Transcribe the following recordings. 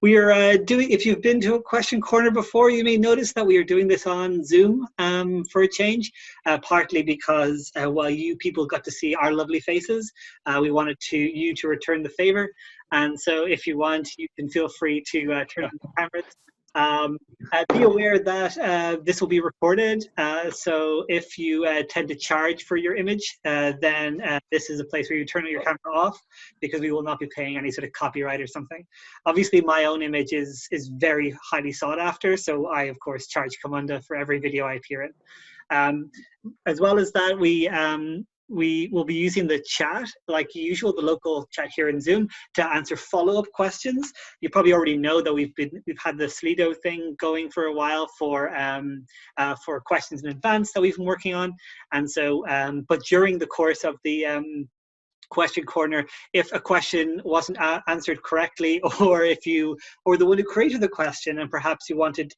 We are doing, if you've been to a question corner before, you may notice that we are doing this on Zoom for a change, partly because while you people got to see our lovely faces, we wanted you to return the favor. And so if you want, you can feel free to turn on the cameras. Be aware that this will be recorded, so if you tend to charge for your image, then this is a place where you turn your camera off, because we will not be paying any sort of copyright or something. Obviously, my own image is very highly sought after, so I, of course, charge Camunda for every video I appear in. As well as that, we will be using the chat, like usual, the local chat here in Zoom, to answer follow-up questions. You probably already know that we've had the Slido thing going for a while for questions in advance that we've been working on, and so but during the course of the question corner, if a question wasn't answered correctly, or if you or the one who created the question and perhaps you wanted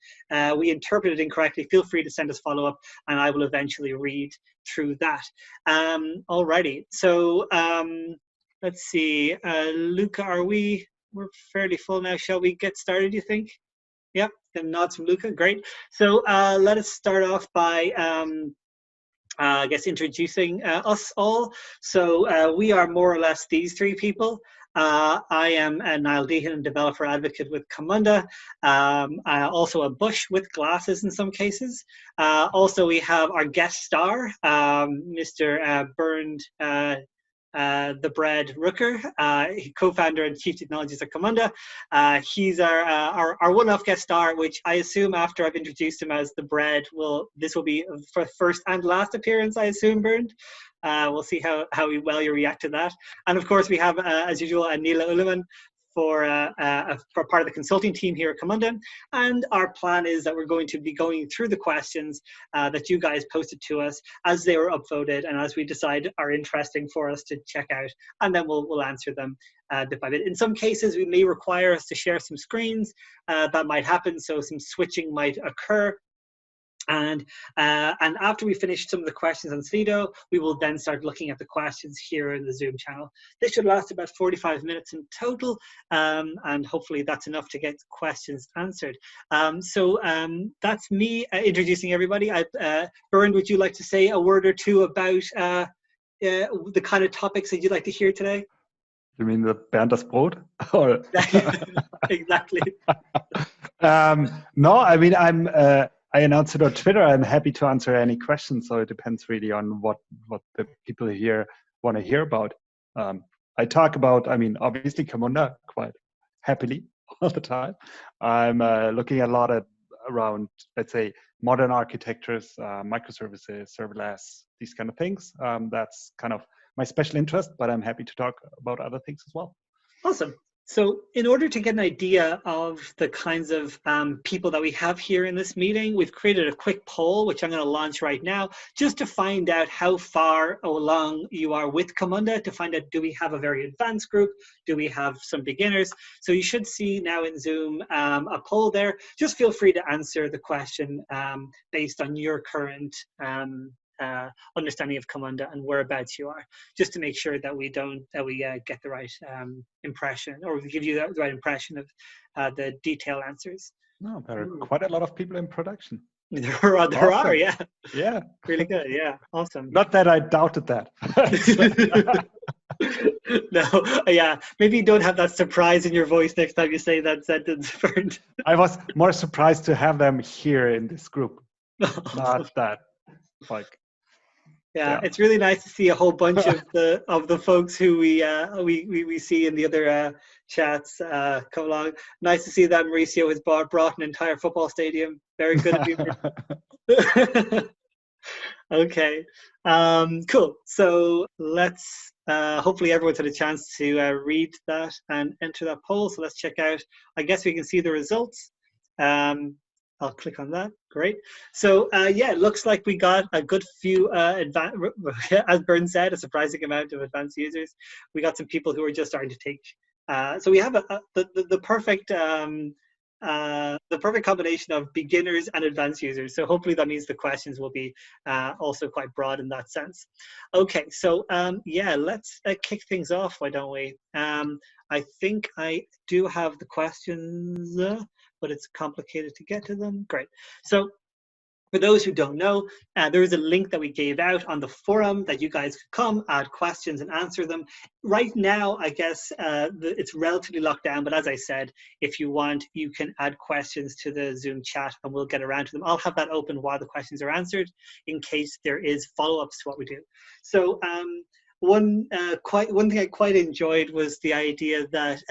we interpreted incorrectly, feel free to send us follow-up and I will eventually read through that. Alrighty, so let's see, Luca, we're fairly full now. Shall we get started, you think? Yep, then nods from Luca, great. So let us start off by I guess introducing us all. So we are more or less these three people. I am Niall, developer advocate with Camunda, also a bush with glasses in some cases. Also, we have our guest star, Mr. Bernd, the bread Ruecker, co-founder and chief technologist at Camunda. He's our one-off guest star, which I assume after I've introduced him as the bread, this will be for first and last appearance, I assume, Bernd. We'll see how well you react to that. And of course, we have, as usual, Nele for part of the consulting team here at Camunda. And our plan is that we're going to be going through the questions that you guys posted to us as they were upvoted and as we decide are interesting for us to check out. And then we'll answer them bit by bit. In some cases, we may require us to share some screens. That might happen, so some switching might occur. And after we finish some of the questions on Slido, we will then start looking at the questions here in the Zoom channel. This should last about 45 minutes in total, and hopefully that's enough to get questions answered. So that's me introducing everybody. Bernd, would you like to say a word or two about the kind of topics that you'd like to hear today? You mean the Bernd das Brot? Or exactly. No, I mean, I announced it on Twitter. I'm happy to answer any questions. So it depends really on what the people here want to hear about. I talk about, I mean, obviously Camunda quite happily all the time. I'm looking a lot around, let's say, modern architectures, microservices, serverless, these kind of things. That's kind of my special interest, but I'm happy to talk about other things as well. Awesome. So in order to get an idea of the kinds of people that we have here in this meeting, we've created a quick poll, which I'm going to launch right now, just to find out how far along you are with Camunda, to find out, do we have a very advanced group? Do we have some beginners? So you should see now in Zoom a poll there. Just feel free to answer the question based on your current understanding of Camunda and whereabouts you are, just to make sure that we get the right impression, or we give you the right impression of the detailed answers. No, there are quite a lot of people in production. There are, yeah. Yeah. Really good, yeah. Awesome. Not that I doubted that. No, yeah. Maybe you don't have that surprise in your voice next time you say that sentence, Bernd. I was more surprised to have them here in this group. Not that, like. Yeah, it's really nice to see a whole bunch of the folks who we see in the other chats come along. Nice to see that Mauricio has brought an entire football stadium. Very good of you. Okay, cool. So let's hopefully everyone's had a chance to read that and enter that poll. So let's check out. I guess we can see the results. I'll click on that. Great. So yeah, it looks like we got a good few, as Bernd said, a surprising amount of advanced users. We got some people who are just starting to take. So we have the perfect the perfect combination of beginners and advanced users. So hopefully that means the questions will be also quite broad in that sense. Okay, so yeah, let's kick things off, why don't we? I think I do have the questions, but it's complicated to get to them. Great. So for those who don't know, there is a link that we gave out on the forum that you guys could come, add questions and answer them. Right now, I guess it's relatively locked down, but as I said, if you want, you can add questions to the Zoom chat and we'll get around to them. I'll have that open while the questions are answered in case there is follow-ups to what we do. So one thing I quite enjoyed was the idea that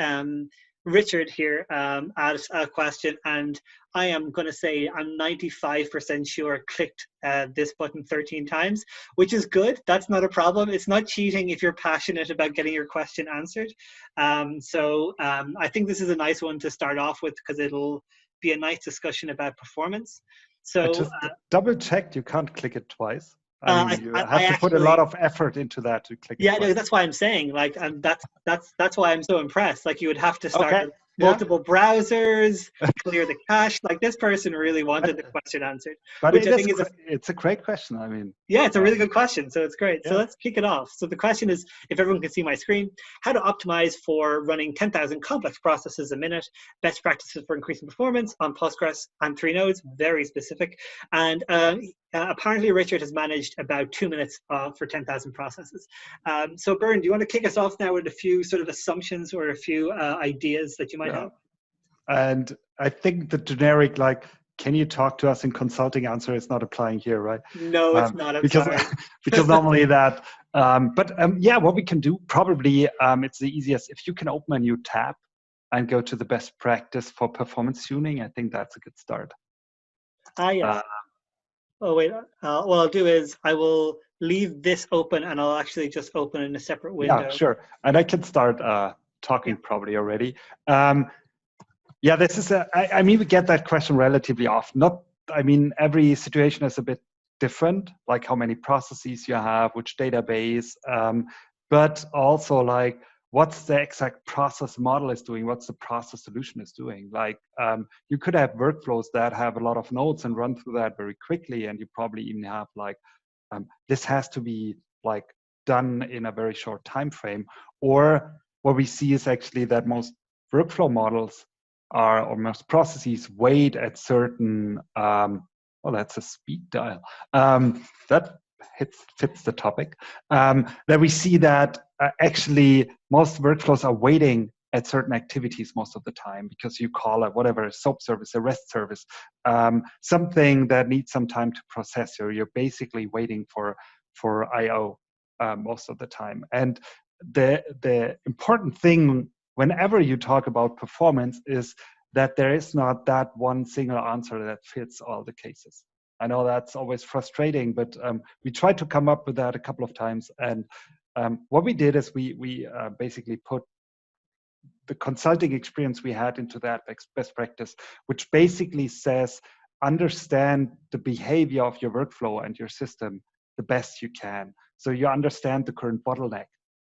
Richard here asked a question, and I am going to say I'm 95% sure clicked this button 13 times, which is good. That's not a problem. It's not cheating if you're passionate about getting your question answered. I think this is a nice one to start off with because it'll be a nice discussion about performance. So I just double checked, you can't click it twice. I mean, you have to put a lot of effort into that to click. Yeah, no, that's why I'm saying, like, and that's why I'm so impressed. Like, you would have to start with multiple browsers, clear the cache. Like, this person really wanted the question answered. But which I think it's a great question. I mean, yeah, it's a really good question. So it's great. Yeah. So let's kick it off. So the question is, if everyone can see my screen, how to optimize for running 10,000 complex processes a minute, best practices for increasing performance on Postgres and 3 nodes, very specific. And apparently Richard has managed about 2 minutes for 10,000 processes. So Bernd, do you want to kick us off now with a few sort of assumptions or a few ideas that you might have? And I think the generic, like, can you talk to us in consulting answer is not applying here, right? No, it's not. I'm sorry. Because normally that, yeah, what we can do probably, it's the easiest. If you can open a new tab and go to the best practice for performance tuning, I think that's a good start. Yes. Oh, wait. What I'll do is I will leave this open and I'll actually just open in a separate window. Yeah, sure. And I can start talking probably already. Yeah, this is I mean, we get that question relatively often. I mean, every situation is a bit different, like how many processes you have, which database, but also like what's the exact process model is doing, what's the process solution is doing. Like you could have workflows that have a lot of nodes and run through that very quickly, and you probably even have like, this has to be like done in a very short time frame. Or what we see is actually that most workflow models or most processes wait at certain, well, that's a speed dial. That fits the topic. That we see that actually most workflows are waiting at certain activities most of the time because you call it whatever, a SOAP service, a REST service, something that needs some time to process. You're basically waiting for I/O most of the time. And the important thing whenever you talk about performance is that there is not that one single answer that fits all the cases. I know that's always frustrating, but we tried to come up with that a couple of times. And what we did is we basically put the consulting experience we had into that best practice, which basically says, understand the behavior of your workflow and your system the best you can. So you understand the current bottleneck.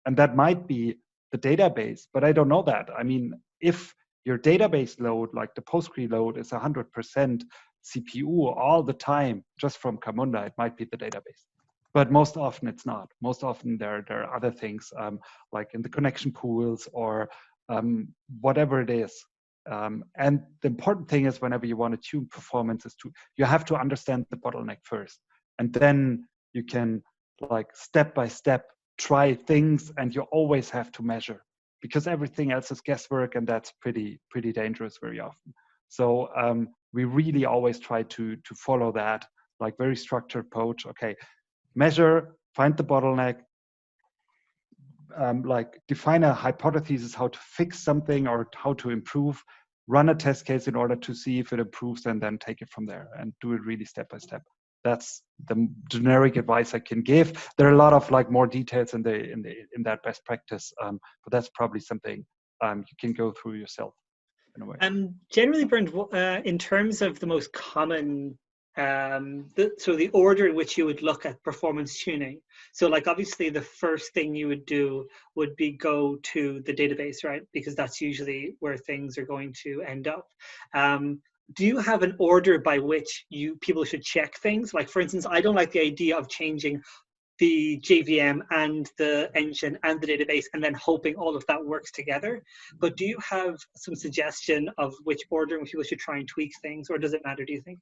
And that might be the database, but I don't know that. I mean, if your database load, like the Postgre load, is 100% CPU all the time, just from Camunda, it might be the database. But most often it's not. Most often there are other things, like in the connection pools or whatever it is. And the important thing is whenever you want to tune performance is you have to understand the bottleneck first. And then you can, like, step by step try things, and you always have to measure because everything else is guesswork, and that's pretty dangerous very often. So we really always try to follow that, like, very structured approach. Okay, measure, find the bottleneck, like define a hypothesis how to fix something or how to improve, run a test case in order to see if it improves, and then take it from there and do it really step by step. That's the generic advice I can give. There are a lot of, like, more details in that best practice, but that's probably something you can go through yourself in a way. Generally, Bernd, in terms of the most common the order in which you would look at performance tuning. So like obviously the first thing you would do would be go to the database, right? Because that's usually where things are going to end up. Do you have an order by which people should check things? Like for instance, I don't like the idea of changing the JVM and the engine and the database and then hoping all of that works together. But do you have some suggestion of which order in which people should try and tweak things, or does it matter, do you think?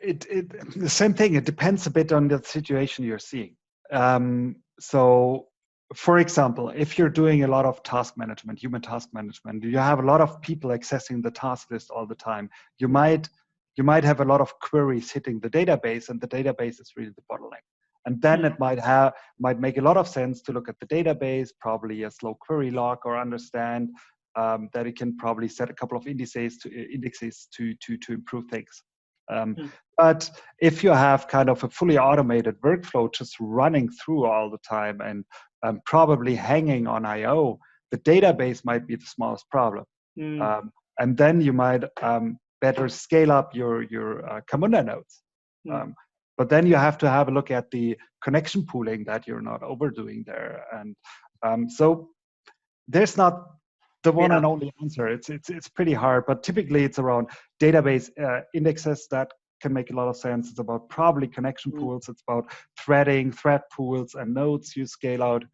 The same thing. It depends a bit on the situation you're seeing. So, for example, if you're doing a lot of task management, human task management, you have a lot of people accessing the task list all the time. You might have a lot of queries hitting the database, and the database is really the bottleneck. And then it might make a lot of sense to look at the database, probably a slow query log, or understand that it can probably set a couple of indexes to improve things. But if you have kind of a fully automated workflow just running through all the time and probably hanging on I/O, the database might be the smallest problem. And then you might better scale up your Camunda nodes. But then you have to have a look at the connection pooling that you're not overdoing there. And so there's not the one and only answer. It's pretty hard, but typically it's around database indexes that can make a lot of sense. It's about probably connection pools. It's about threading, thread pools, and nodes you scale out.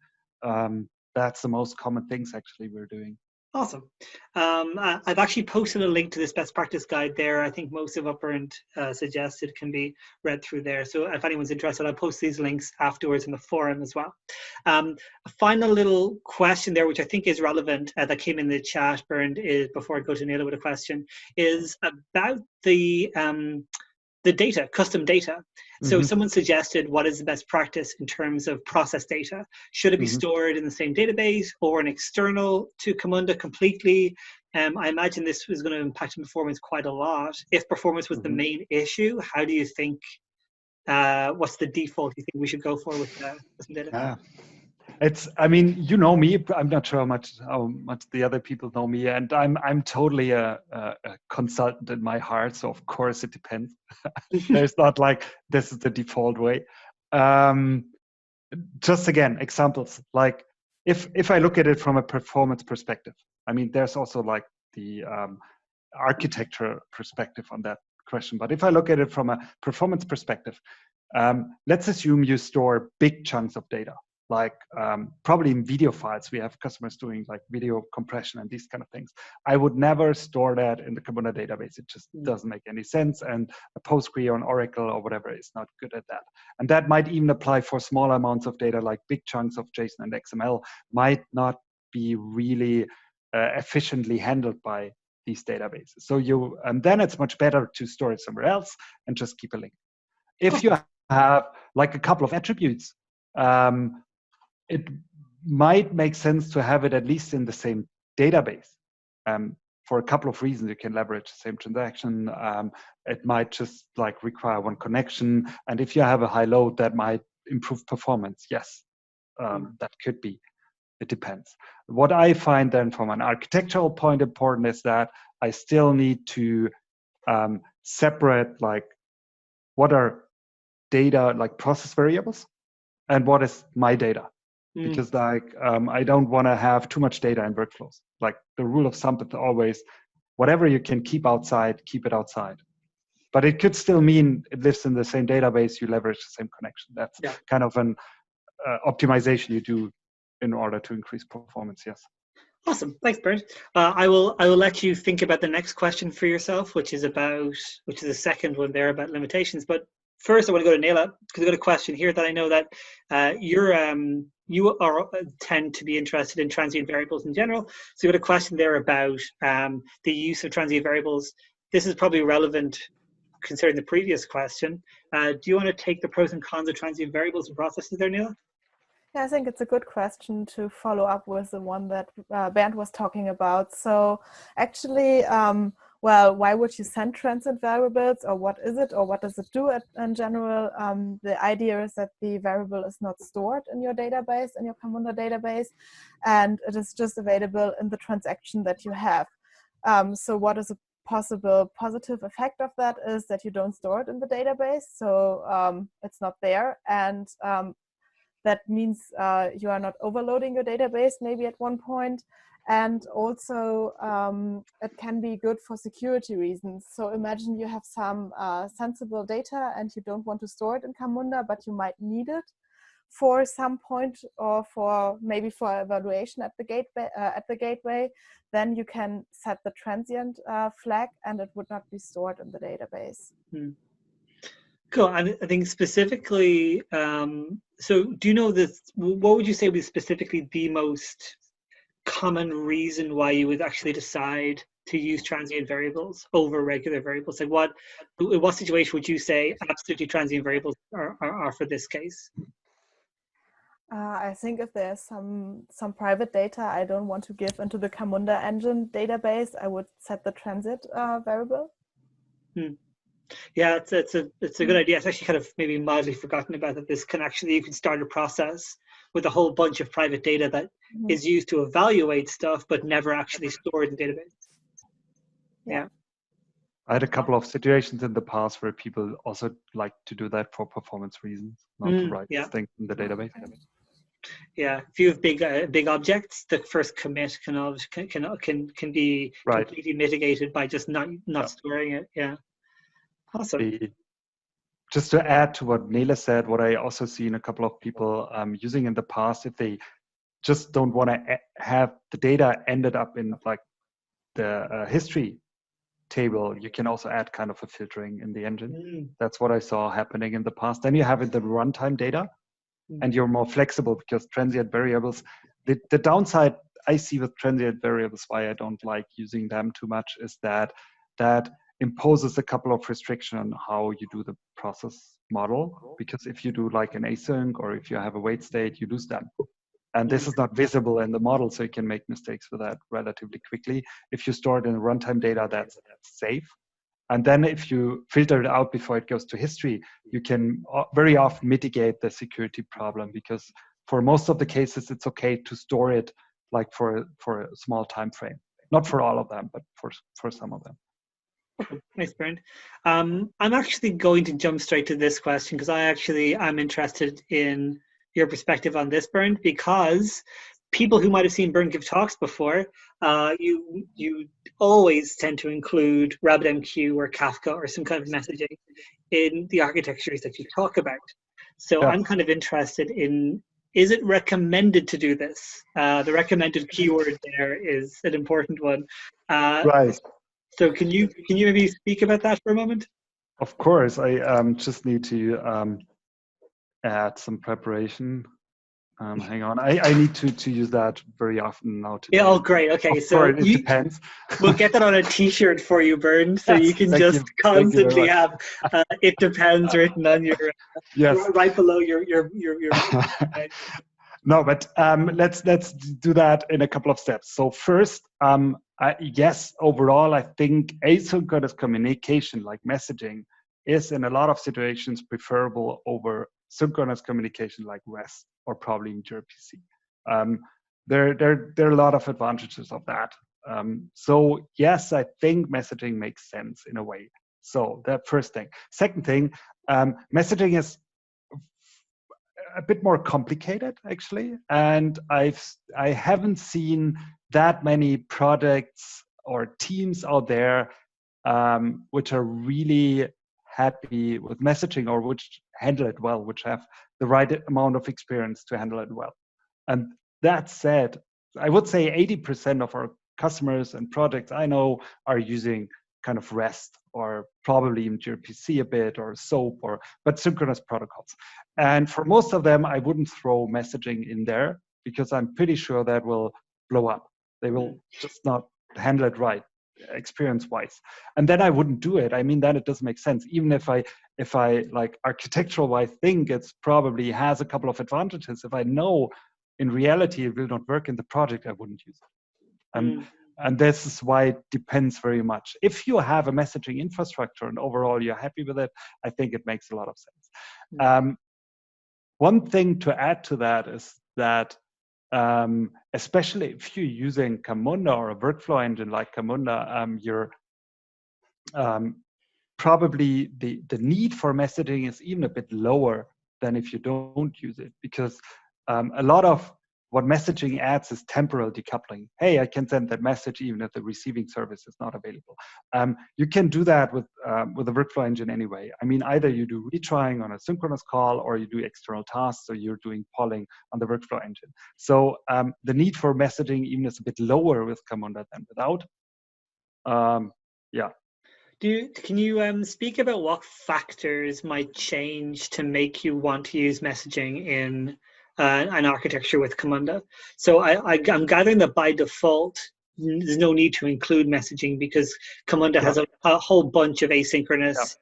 That's the most common things actually we're doing. Awesome. I've actually posted a link to this best practice guide there. I think most of what Bernd suggested can be read through there. So if anyone's interested, I'll post these links afterwards in the forum as well. A final little question there, which I think is relevant, that came in the chat, Bernd, is before I go to Nele with a question, is about the data, custom data. So someone suggested, what is the best practice in terms of process data? Should it be stored in the same database or an external to Camunda completely? I imagine this was going to impact performance quite a lot. If performance was the main issue, how do you think, what's the default you think we should go for with custom data? I mean, you know me. I'm not sure how much the other people know me, and I'm totally a consultant in my heart. So of course it depends. There's not like this is the default way. Just again, examples like if I look at it from a performance perspective. I mean, there's also like the architecture perspective on that question. But if I look at it from a performance perspective, let's assume you store big chunks of data. Like probably in video files, we have customers doing like video compression and these kind of things. I would never store that in the Camunda database. It just doesn't make any sense. And a Postgre or an Oracle or whatever is not good at that. And that might even apply for small amounts of data, like big chunks of JSON and XML might not be really efficiently handled by these databases. So and then it's much better to store it somewhere else and just keep a link. If you have like a couple of attributes, it might make sense to have it at least in the same database. For a couple of reasons, you can leverage the same transaction. It might just like require one connection. And if you have a high load, that might improve performance. Yes, that could be. It depends. What I find then from an architectural point important is that I still need to separate like what are data like process variables and what is my data. Because like I don't want to have too much data in workflows. Like the rule of thumb is always, whatever you can keep outside, keep it outside. But it could still mean it lives in the same database, you leverage the same connection. That's kind of an optimization you do in order to increase performance. Yes. Awesome, thanks, Bernd. I will let you think about the next question for yourself, which is the second one there about limitations. But first, I want to go to Nele because I've got a question here that I know that you tend to be interested in transient variables in general. So you got a question there about the use of transient variables. This is probably relevant considering the previous question. Do you want to take the pros and cons of transient variables and processes there, Nele? Yeah, I think it's a good question to follow up with the one that Bernd was talking about. So actually, well, why would you send transient variables, or what is it, or what does it do in general? The idea is that the variable is not stored in your database, in your Camunda database, and it is just available in the transaction that you have. So what is a possible positive effect of that is that you don't store it in the database, so it's not there, and that means you are not overloading your database maybe at one point. And also it can be good for security reasons. So imagine you have some sensible data and you don't want to store it in Camunda, but you might need it for some point, or for maybe for evaluation at the gateway. Then you can set the transient flag, and it would not be stored in the database. Cool. And I think specifically, so do you know this? What would you say was specifically the most common reason why you would actually decide to use transient variables over regular variables? Like what situation would you say absolutely transient variables are for this case? I think if there's some private data I don't want to give into the Camunda engine database, I would set the transit variable. Yeah, it's a good idea. It's actually kind of maybe mildly forgotten about that. This can actually, you can start a process with a whole bunch of private data that is used to evaluate stuff, but never actually stored in the database. Yeah. I had a couple of situations in the past where people also like to do that for performance reasons, not to write things in the database. Yeah, if you have big objects, the first commit can be completely mitigated by just not storing it. Yeah, awesome. Just to add to what Nele said, what I also seen a couple of people using in the past, if they just don't want to have the data ended up in like the history table, you can also add kind of a filtering in the engine. That's what I saw happening in the past. Then you have the runtime data, and you're more flexible because transient variables, the downside I see with transient variables, why I don't like using them too much, is that imposes a couple of restrictions on how you do the process model. Because if you do like an async, or if you have a wait state, you lose them. And this is not visible in the model, so you can make mistakes with that relatively quickly. If you store it in runtime data, that's safe. And then if you filter it out before it goes to history, you can very often mitigate the security problem, because for most of the cases, it's okay to store it like for a small time frame. Not for all of them, but for some of them. Nice, Bernd. I'm actually going to jump straight to this question because I'm interested in your perspective on this, Bernd, because people who might have seen Bernd give talks before, you always tend to include RabbitMQ or Kafka or some kind of messaging in the architectures that you talk about. So I'm kind of interested in, is it recommended to do this? The recommended keyword there is an important one. Right. So can you maybe speak about that for a moment? Of course. I just need to add some preparation. Hang on, I need to use that very often now today. Yeah, oh great, okay. Of course, it depends. We'll get that on a t-shirt for you, Bernd, so you can just constantly have it depends written on your right below your No, but let's do that in a couple of steps. So first, yes, overall, I think asynchronous communication like messaging is in a lot of situations preferable over synchronous communication like REST or probably in gRPC. There are a lot of advantages of that. So yes, I think messaging makes sense in a way. So that first thing. Second thing, messaging is a bit more complicated actually, and I haven't seen that many projects or teams out there which are really happy with messaging or which handle it well, which have the right amount of experience to handle it well. And that said, I would say 80% of our customers and projects I know are using kind of REST or probably even gRPC a bit or SOAP but synchronous protocols. And for most of them, I wouldn't throw messaging in there because I'm pretty sure that will blow up. They will just not handle it right, experience-wise. And then I wouldn't do it. I mean, then it doesn't make sense. Even if I like architectural-wise think it's probably has a couple of advantages, if I know in reality it will not work in the project, I wouldn't use it. And this is why it depends very much. If you have a messaging infrastructure and overall you're happy with it, I think it makes a lot of sense. One thing to add to that is that especially if you're using Camunda or a workflow engine like Camunda, probably the need for messaging is even a bit lower than if you don't use it, because a lot of what messaging adds is temporal decoupling. Hey, I can send that message even if the receiving service is not available. You can do that with the workflow engine anyway. I mean, either you do retrying on a synchronous call or you do external tasks, so you're doing polling on the workflow engine. So the need for messaging even is a bit lower with Camunda than without. Yeah. Can you speak about what factors might change to make you want to use messaging in an architecture with Camunda? So I'm gathering that by default, there's no need to include messaging because Camunda has a whole bunch of asynchronous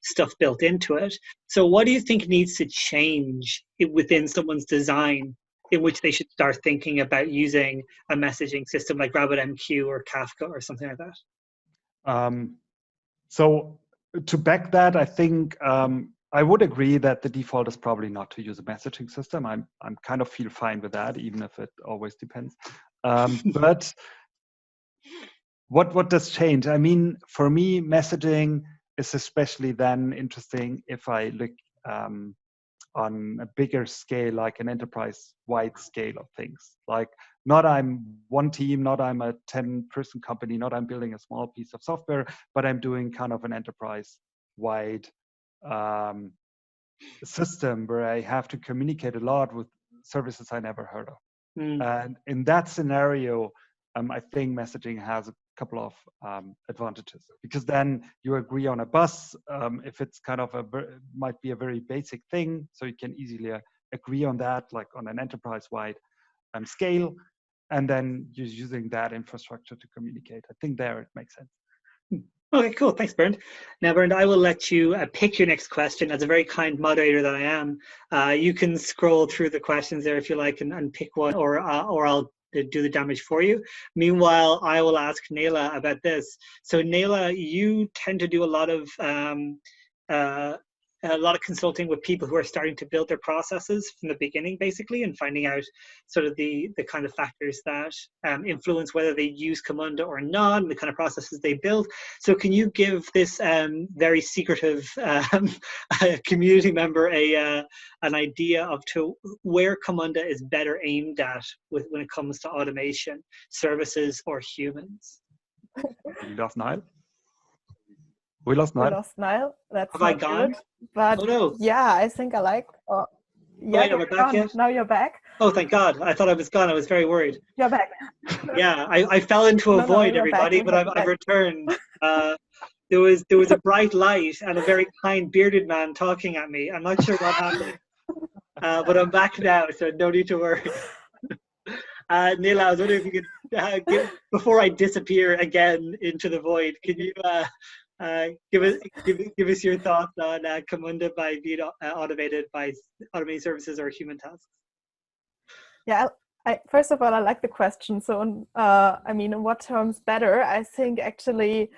stuff built into it. So what do you think needs to change within someone's design in which they should start thinking about using a messaging system like RabbitMQ or Kafka or something like that? So to back that, I think I would agree that the default is probably not to use a messaging system. I'm kind of feel fine with that, even if it always depends. But what does change? I mean, for me, messaging is especially then interesting if I look on a bigger scale, like an enterprise-wide scale of things. Like not I'm one team, not I'm a 10-person company, not I'm building a small piece of software, but I'm doing kind of an enterprise-wide system where I have to communicate a lot with services I never heard of. And in that scenario, I think messaging has a couple of advantages, because then you agree on a bus. If it's kind of might be a very basic thing, so you can easily agree on that, like on an enterprise-wide scale, and then you're using that infrastructure to communicate. I think there it makes sense. Okay, cool. Thanks, Bernd. Now, Bernd, I will let you pick your next question. As a very kind moderator that I am, you can scroll through the questions there if you like and pick one, or I'll do the damage for you. Meanwhile, I will ask Nele about this. So, Nele, you tend to do a lot of consulting with people who are starting to build their processes from the beginning, basically, and finding out sort of the kind of factors that influence whether they use Camunda or not, and the kind of processes they build. So can you give this very secretive community member an idea of where Camunda is better aimed at when it comes to automation, services, or humans? We lost Niall. We lost Niall. That's Have I gone? Good, but oh, no. Yeah, I think I like. Yeah, am I back yet? Now you're back. Oh, thank God. I thought I was gone. I was very worried. You're back. Yeah, I fell into a void, everybody, but I've returned. There was a bright light and a very kind bearded man talking at me. I'm not sure what happened, but I'm back now, so no need to worry. Nele, I was wondering if you could, before I disappear again into the void, can you give us your thoughts on Camunda being automated by automating services or human tasks? Yeah, first of all, I like the question. So, I mean, in what terms better? I think actually,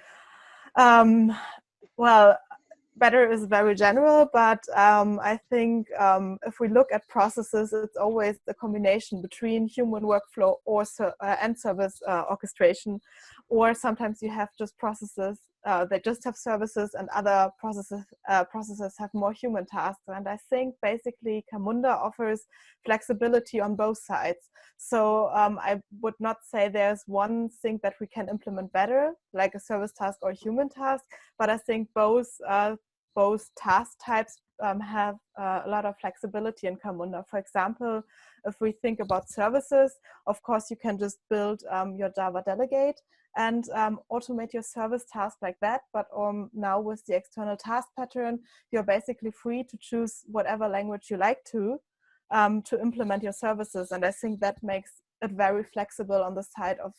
well, better is very general, but I think if we look at processes, it's always a combination between human workflow or and service orchestration, or sometimes you have just processes that just have services, and other processes have more human tasks. And I think basically Camunda offers flexibility on both sides. So I would not say there's one thing that we can implement better, like a service task or human task, but I think both task types have a lot of flexibility in Camunda. For example, if we think about services, of course, you can just build your Java delegate and automate your service task like that. But now with the external task pattern, you're basically free to choose whatever language you like to implement your services. And I think that makes it very flexible on the side of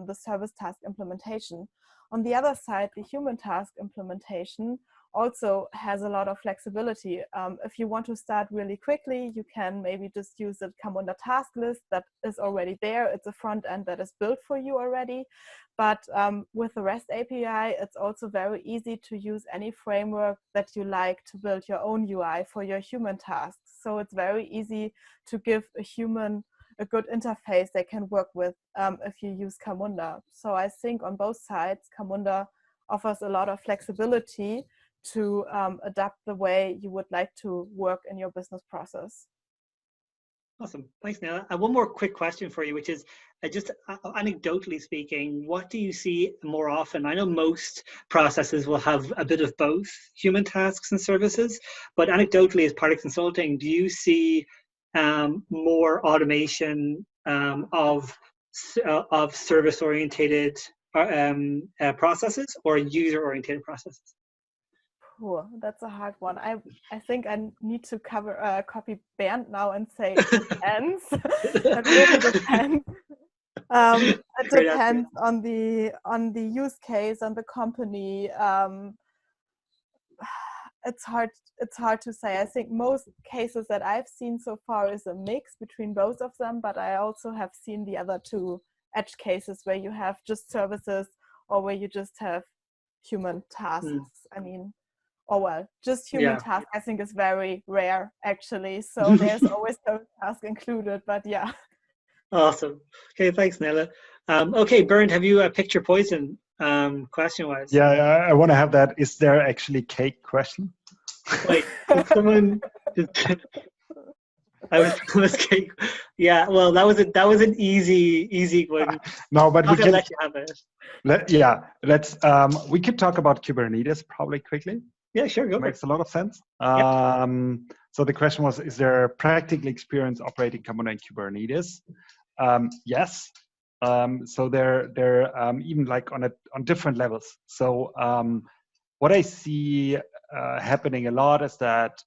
the service task implementation. On the other side, the human task implementation also has a lot of flexibility. If you want to start really quickly, you can maybe just use the Camunda task list that is already there. It's a front end that is built for you already. But with the REST API, it's also very easy to use any framework that you like to build your own UI for your human tasks. So it's very easy to give a human a good interface they can work with if you use Camunda. So I think on both sides, Camunda offers a lot of flexibility to adapt the way you would like to work in your business process. Awesome. Thanks, Nele. One more quick question for you, which is just anecdotally speaking, what do you see more often? I know most processes will have a bit of both human tasks and services, but anecdotally as part of consulting, do you see more automation of service-oriented processes or user-oriented processes? Oh, that's a hard one. I think I need to copy Bernd now and say it depends. It really depends. It depends on the use case, on the company. It's hard to say. I think most cases that I've seen so far is a mix between both of them, but I also have seen the other two edge cases where you have just services or where you just have human tasks. I mean, just human task, I think, is very rare, actually. So there's always a task included, but yeah. Awesome. Okay, thanks, Nele. Okay, Bernd, have you a picture poison question-wise? Yeah, I want to have that. Is there actually cake question? Wait, did someone... I was promised cake. Yeah, well, that was an easy one. No, but we can let you have it. Let's. We could talk about Kubernetes probably quickly. Yeah, sure. Go. Makes a lot of sense. Yep. So the question was: is there practical experience operating Camunda in Kubernetes? Yes. So they're even like on different levels. So what I see happening a lot is that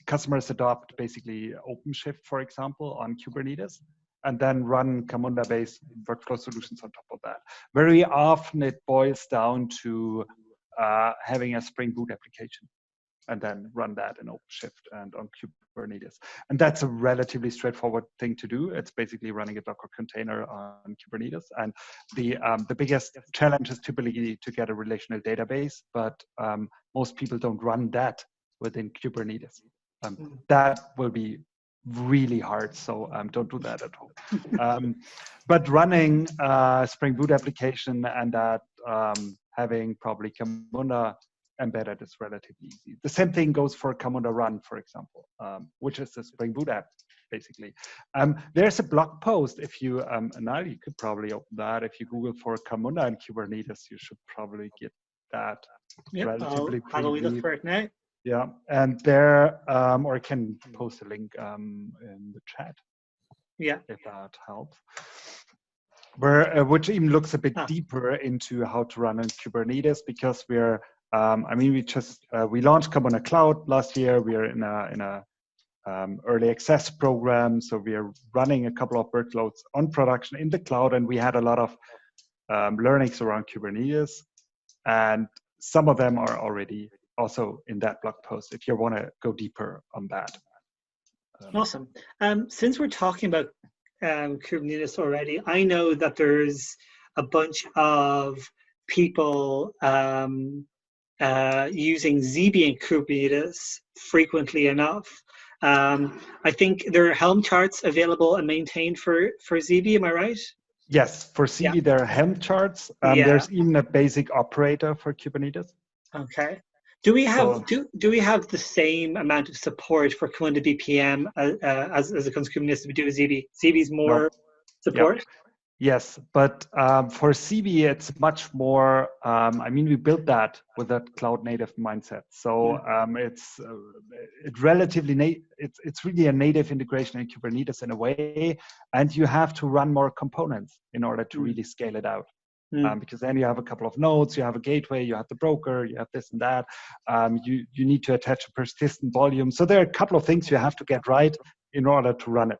customers adopt basically OpenShift, for example, on Kubernetes, and then run Camunda-based workflow solutions on top of that. Very often it boils down to having a Spring Boot application and then run that in OpenShift and on Kubernetes. And that's a relatively straightforward thing to do. It's basically running a Docker container on Kubernetes. And the biggest challenge is typically to get a relational database, but most people don't run that within Kubernetes. That will be really hard, so don't do that at home. But running Spring Boot application and that having probably Camunda embedded is relatively easy. The same thing goes for Camunda Run, for example, which is the Spring Boot app, basically. There's a blog post. If you, Niall, you could probably open that. If you Google for Camunda and Kubernetes, you should probably get that relatively quickly. How do we look for it now? Yeah, and there, or I can post a link in the chat. Yeah, if that helps. Which even looks a bit deeper into how to run in Kubernetes, because we're, we launched Camunda Cloud last year. We are in a early access program, so we are running a couple of workloads on production in the cloud, and we had a lot of learnings around Kubernetes, and some of them are already also in that blog post if you want to go deeper on that. Awesome. Since we're talking about Kubernetes already, I know that there's a bunch of people using Zeebe and Kubernetes frequently enough. I think there are Helm charts available and maintained for Zeebe, am I right? Yes, for Zeebe there are Helm charts. There's even a basic operator for Kubernetes. Okay. Do we have do we have the same amount of support for Camunda BPM as it comes to Kubernetes we do with Zeebe? Zeebe's more support? Yep. Yes, but for Zeebe it's much more. We built that with that cloud native mindset. So it's really a native integration in Kubernetes in a way, and you have to run more components in order to really scale it out. Because then you have a couple of nodes, you have a gateway, you have the broker, you have this and that. You need to attach a persistent volume. So there are a couple of things you have to get right in order to run it,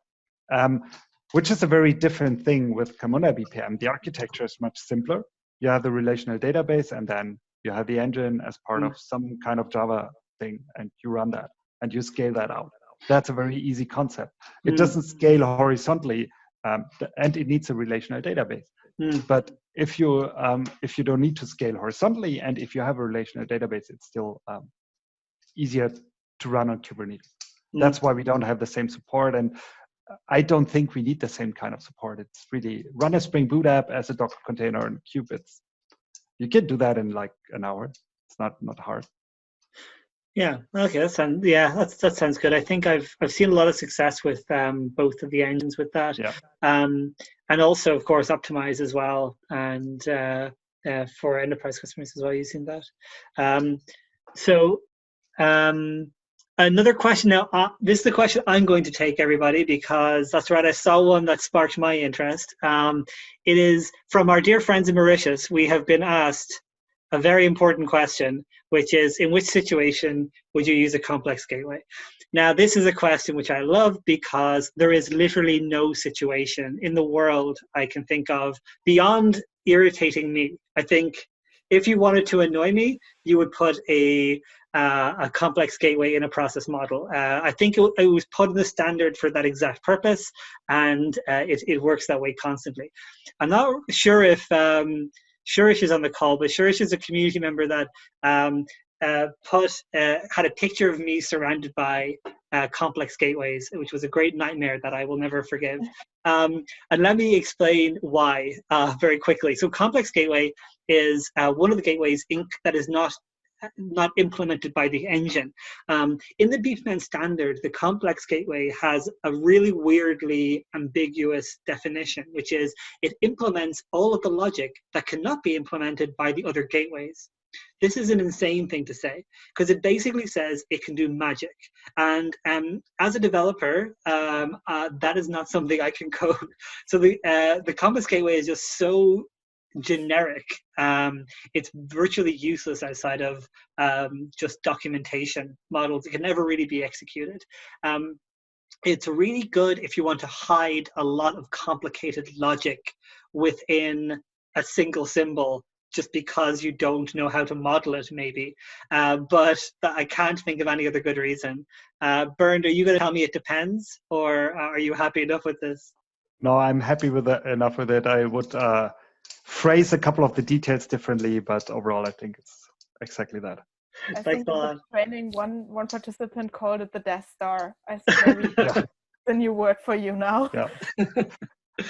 which is a very different thing with Camunda BPM. The architecture is much simpler. You have the relational database, and then you have the engine as part of some kind of Java thing, and you run that, and you scale that out. That's a very easy concept. It doesn't scale horizontally, and it needs a relational database. But if you don't need to scale horizontally, and if you have a relational database, it's still easier to run on Kubernetes. That's why we don't have the same support, and I don't think we need the same kind of support. It's really run a Spring Boot app as a Docker container and kube. you can do that in like an hour. It's not hard. Yeah. Okay. That sounds good. I think I've seen a lot of success with both of the engines with that. Yeah. And also, of course, Optimize as well, and for enterprise customers as well using that. Another question now. This is the question I'm going to take, everybody, because that's right. I saw one that sparked my interest. It is from our dear friends in Mauritius. We have been asked a very important question, which is, in which situation would you use a complex gateway? Now, this is a question which I love because there is literally no situation in the world I can think of beyond irritating me. I think if you wanted to annoy me, you would put a complex gateway in a process model. I think it was put in the standard for that exact purpose, and it works that way constantly. I'm not sure if Shurish is on the call, but Shurish is a community member that had a picture of me surrounded by complex gateways, which was a great nightmare that I will never forgive. And let me explain why very quickly. So complex gateway is one of the gateways that is not implemented by the engine. In the BPMN standard, the complex gateway has a really weirdly ambiguous definition, which is it implements all of the logic that cannot be implemented by the other gateways. This is an insane thing to say, because it basically says it can do magic. And as a developer, that is not something I can code. So the complex gateway is just so generic. It's virtually useless outside of just documentation models. It can never really be executed. It's really good if you want to hide a lot of complicated logic within a single symbol, just because you don't know how to model it, maybe. But I can't think of any other good reason. Bernd, are you going to tell me it depends, or are you happy enough with this? No, I'm happy with enough with it. I would phrase a couple of the details differently, but overall, I think it's exactly that. I think in the training, one participant called it the Death Star. I think maybe the new word for you now. Yeah.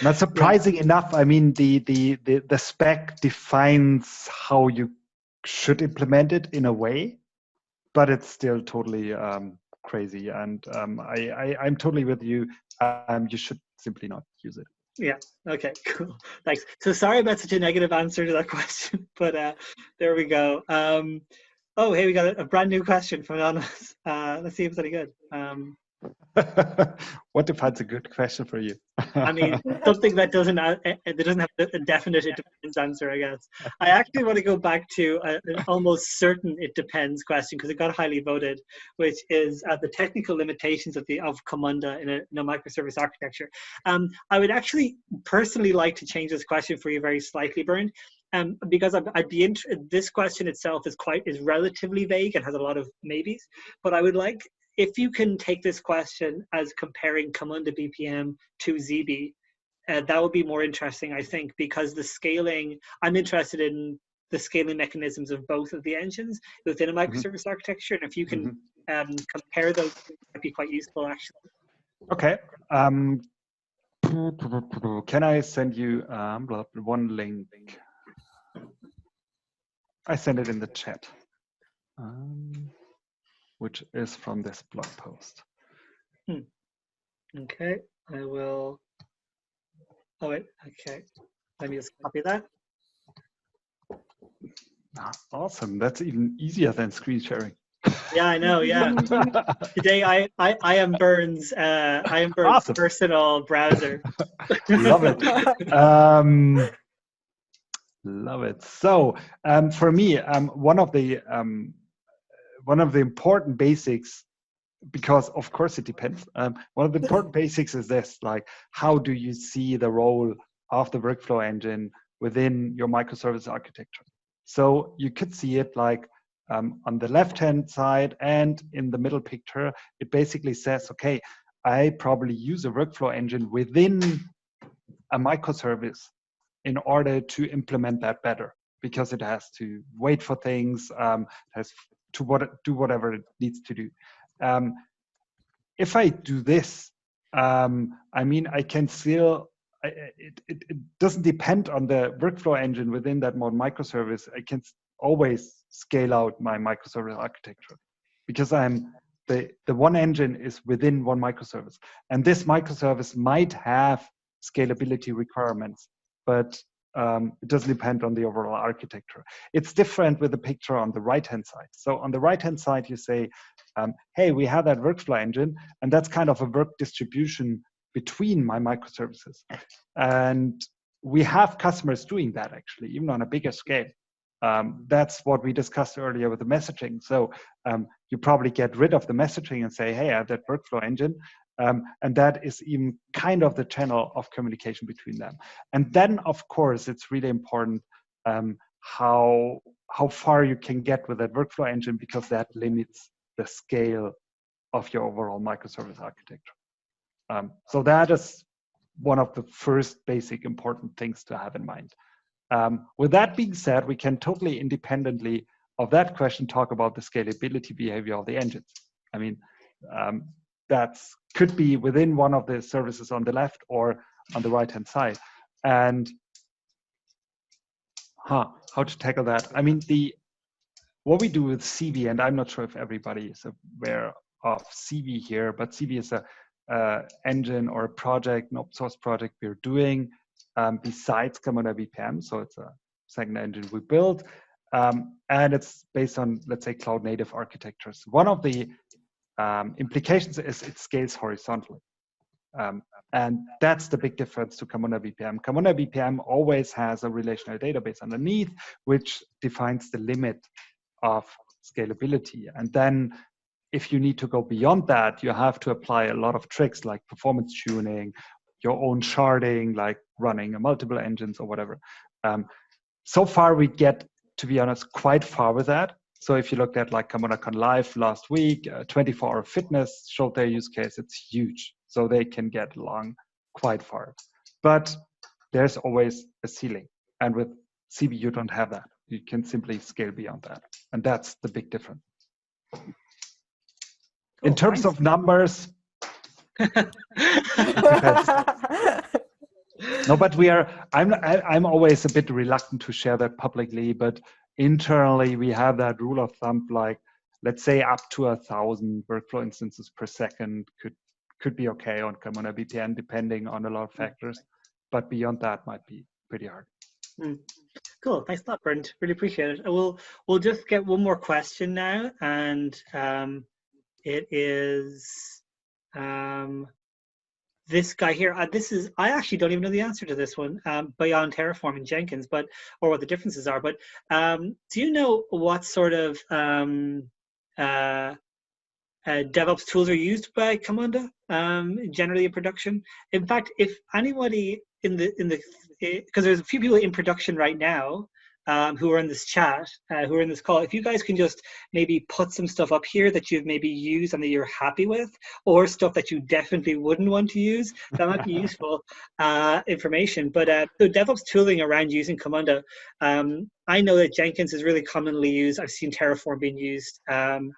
Not surprising enough. I mean, the spec defines how you should implement it in a way, but it's still totally crazy. And I'm totally with you. You should simply not use it. Yeah. Okay. Cool. Thanks. So sorry about such a negative answer to that question, but there we go. Oh, hey, we got a brand new question from Anonymous. Let's see if it's any good. What defines a good question for you? I mean, something that doesn't have a definite it depends answer, I guess. I actually want to go back to an almost certain it depends question, because it got highly voted, which is the technical limitations of Camunda in a microservice architecture. I would actually personally like to change this question for you very slightly, Bernd, because I'd be this question itself is relatively vague and has a lot of maybes, but I would like, if you can take this question as comparing Camunda BPM to Zeebe, that would be more interesting, I think, because the scaling, I'm interested in the scaling mechanisms of both of the engines within a microservice architecture. And if you can compare those, it might be quite useful, actually. Okay. Can I send you one link? I send it in the chat. Which is from this blog post. Okay, I will. Oh wait, okay. Let me just copy that. Awesome, that's even easier than screen sharing. Yeah, I know. Yeah. Today I am Bernd's awesome. personal browser. Love it. Love it. So for me, one of the important basics, because of course it depends. One of the important basics is this: like, how do you see the role of the workflow engine within your microservice architecture? So you could see it like on the left-hand side and in the middle picture. It basically says, okay, I probably use a workflow engine within a microservice in order to implement that better, because it has to wait for things, has to do whatever it needs to do. If I do this, I mean, I can still it doesn't depend on the workflow engine within that one microservice. I can always scale out my microservice architecture because the one engine is within one microservice, and this microservice might have scalability requirements, but it doesn't depend on the overall architecture. It's different with the picture on the right-hand side. So on the right-hand side, you say, hey, we have that workflow engine, and that's kind of a work distribution between my microservices. And we have customers doing that, actually, even on a bigger scale. That's what we discussed earlier with the messaging. So you probably get rid of the messaging and say, hey, I have that workflow engine. And that is even kind of the channel of communication between them. And then, of course, it's really important how far you can get with that workflow engine, because that limits the scale of your overall microservice architecture. So that is one of the first basic important things to have in mind. With that being said, we can totally independently of that question talk about the scalability behavior of the engines. I mean, that could be within one of the services on the left or on the right-hand side. And how to tackle that? I mean, what we do with Zeebe, and I'm not sure if everybody is aware of Zeebe here, but Zeebe is a engine or a project, an open source project we're doing besides Camunda BPM. So it's a second engine we built, and it's based on, let's say, cloud native architectures. One of the implications is it scales horizontally. And that's the big difference to Camunda BPM. Camunda BPM always has a relational database underneath, which defines the limit of scalability. And then if you need to go beyond that, you have to apply a lot of tricks like performance tuning, your own sharding, like running multiple engines or whatever. So far, we get, to be honest, quite far with that. So if you looked at like Camunda Con Live last week, 24-hour fitness showed their use case. It's huge. So they can get along quite far. But there's always a ceiling. And with Zeebe, you don't have that. You can simply scale beyond that. And that's the big difference. In terms of numbers, no, but I'm always a bit reluctant to share that publicly, but internally we have that rule of thumb, like let's say up to 1,000 workflow instances per second could be okay on Camunda BPM, depending on a lot of factors, but beyond that might be pretty hard. Cool, thanks a lot, Bernd. Really appreciate it. We'll just get one more question now, and it is this guy here. I actually don't even know the answer to this one, beyond Terraform and Jenkins, or what the differences are. But do you know what sort of DevOps tools are used by Camunda generally in production? In fact, if anybody because there's a few people in production right now who are in this chat, who are in this call, if you guys can just maybe put some stuff up here that you've maybe used and that you're happy with, or stuff that you definitely wouldn't want to use, that might be useful information. But so DevOps tooling around using Camunda, I know that Jenkins is really commonly used. I've seen Terraform being used. I'm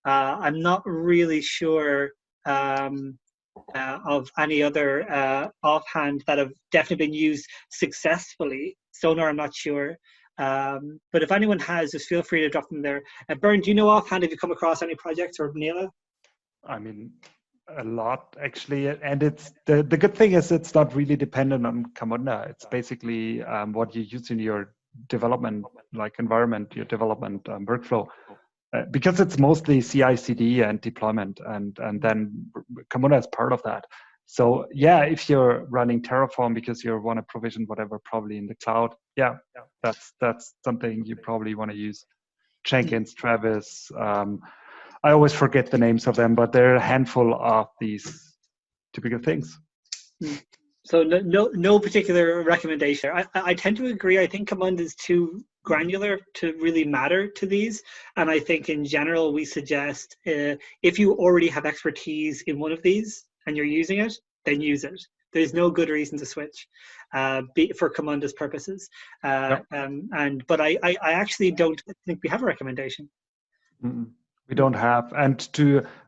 not really sure of any other offhand that have definitely been used successfully. Sonar, I'm not sure. But if anyone has, just feel free to drop them there. Bernd, do you know offhand if you come across any projects, or Nele? I mean, a lot actually, and it's the good thing is it's not really dependent on Camunda. It's basically what you use in your development environment, your development workflow. Because it's mostly CI/CD and deployment, and then Camunda is part of that. So yeah, if you're running Terraform because you want to provision whatever, probably in the cloud, yeah, that's something you probably want to use. Jenkins, Travis, I always forget the names of them, but there are a handful of these typical things. So no particular recommendation. I tend to agree. I think Camunda is too granular to really matter to these, and I think in general we suggest if you already have expertise in one of these and you're using it, then use it. There's no good reason to switch for Camunda's purposes. But I actually don't think we have a recommendation. We don't have. And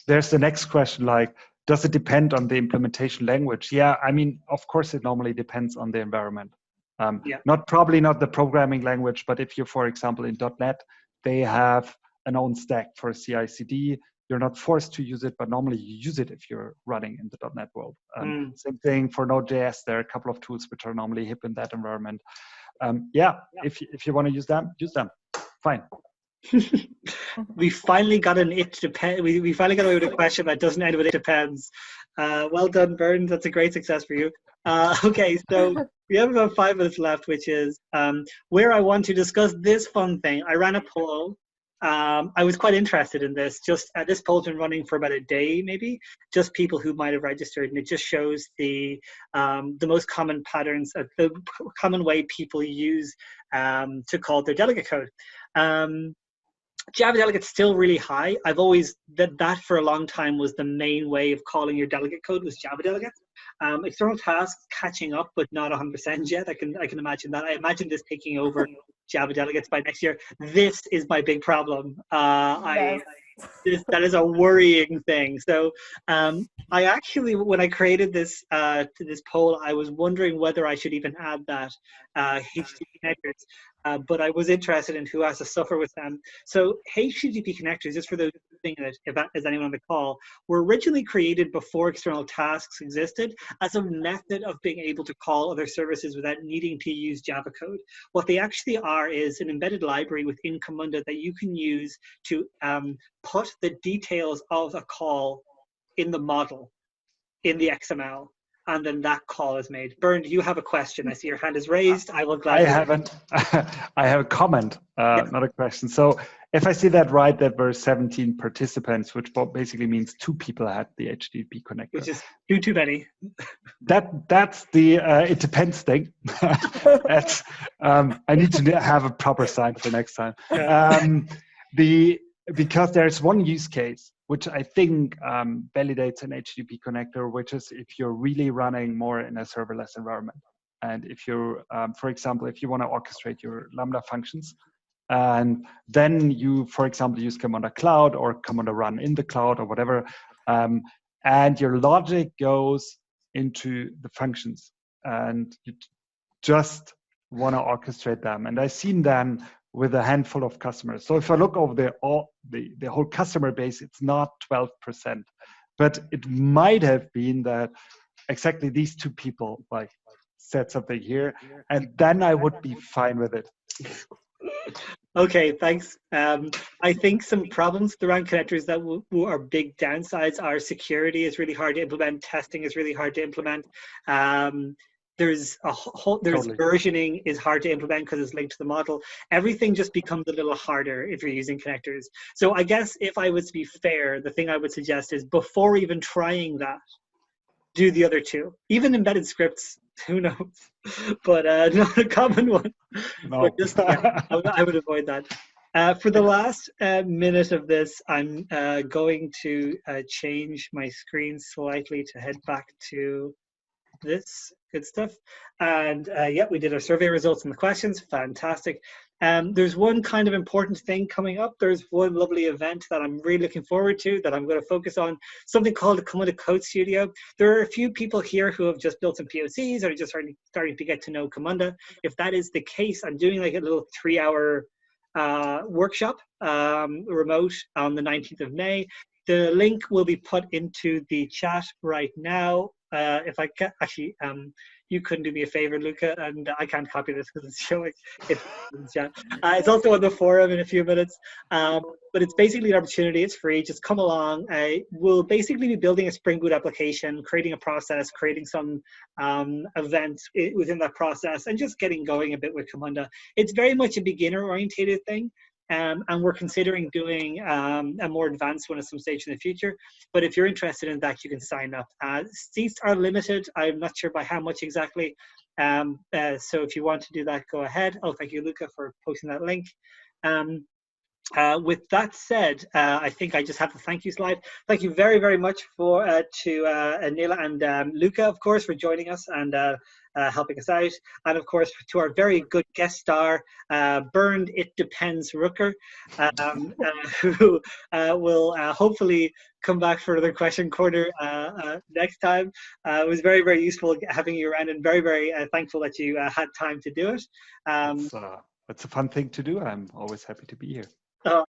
there's the next question, like, does it depend on the implementation language? Yeah, I mean, of course, it normally depends on the environment. Probably not the programming language, but if you're, for example, in .NET, they have an own stack for CI/CD. You're not forced to use it, but normally you use it if you're running in the .NET world. Same thing for Node.js. There are a couple of tools which are normally hip in that environment. If you want to use them, fine. We finally got an it depends. We finally got away with a question that doesn't end with it depends. Well done, Bernd. That's a great success for you. Okay, so we have about 5 minutes left, which is where I want to discuss this fun thing. I ran a poll. I was quite interested in this. This poll's been running for about a day, maybe. Just people who might have registered, and it just shows the most common patterns, the common way people use to call their delegate code. Java delegate's still really high. I've always that for a long time was the main way of calling your delegate code was Java delegate. External tasks catching up, but not 100% yet. I can imagine that. I imagine this taking over Java delegates by next year. This is my big problem. That is a worrying thing. So I actually, when I created this poll, I was wondering whether I should even add that HTTP connectors, but I was interested in who has to suffer with them. So HTTP connectors, just for those thinking that if that is anyone on the call, were originally created before external tasks existed as a method of being able to call other services without needing to use Java code. What they actually are is an embedded library within Camunda that you can use to put the details of a call in the model, in the XML, and then that call is made. Bernd, you have a question. I see your hand is raised. I will gladly. I have a comment, not a question. So if I see that right, there were 17 participants, which basically means 2 people had the HTTP connector. Which is too many. That's the it depends thing. That's I need to have a proper sign for next time. Yeah. Because there's one use case which I think validates an HTTP connector, which is if you're really running more in a serverless environment. And if you're, for example, if you want to orchestrate your Lambda functions, and then you, for example, use Camunda Cloud or Camunda Run in the cloud or whatever, and your logic goes into the functions, and you just want to orchestrate them. And I've seen them with a handful of customers. So if I look over the whole customer base, it's not 12%, but it might have been that exactly these 2 people like said something here, and then I would be fine with it. Okay, thanks. I think some problems around connectors that are big downsides are security is really hard to implement, testing is really hard to implement. There's Totally. Versioning is hard to implement because it's linked to the model. Everything just becomes a little harder if you're using connectors. So I guess if I was to be fair, the thing I would suggest is before even trying that, do the other 2. Even embedded scripts, who knows? But not a common one. No. But just, I would avoid that. For the last minute of this, I'm going to change my screen slightly to head back to this good stuff. And we did our survey results and the questions. Fantastic. There's one kind of important thing coming up. There's one lovely event that I'm really looking forward to that I'm going to focus on, something called the Camunda Code Studio. There are a few people here who have just built some POCs or just starting to get to know Camunda. If that is the case, I'm doing like a little 3-hour workshop remote on the 19th of May. The link will be put into the chat right now. If I can, actually, you couldn't do me a favor, Luca, and I can't copy this because it's showing it in the chat. It's also on the forum in a few minutes, but it's basically an opportunity. It's free. Just come along. We'll basically be building a Spring Boot application, creating a process, creating some events within that process, and just getting going a bit with Camunda. It's very much a beginner-orientated thing. And we're considering doing a more advanced one at some stage in the future. But if you're interested in that, you can sign up. Seats are limited. I'm not sure by how much exactly. So if you want to do that, go ahead. Oh, thank you, Luca, for posting that link. With that said, I think I just have the thank you slide. Thank you very, very much to Nele and Luca, of course, for joining us and helping us out. And of course, to our very good guest star, Bernd, It Depends Ruecker, who will hopefully come back for another question corner next time. It was very, very useful having you around, and very, very thankful that you had time to do it. It's a fun thing to do. I'm always happy to be here. Oh,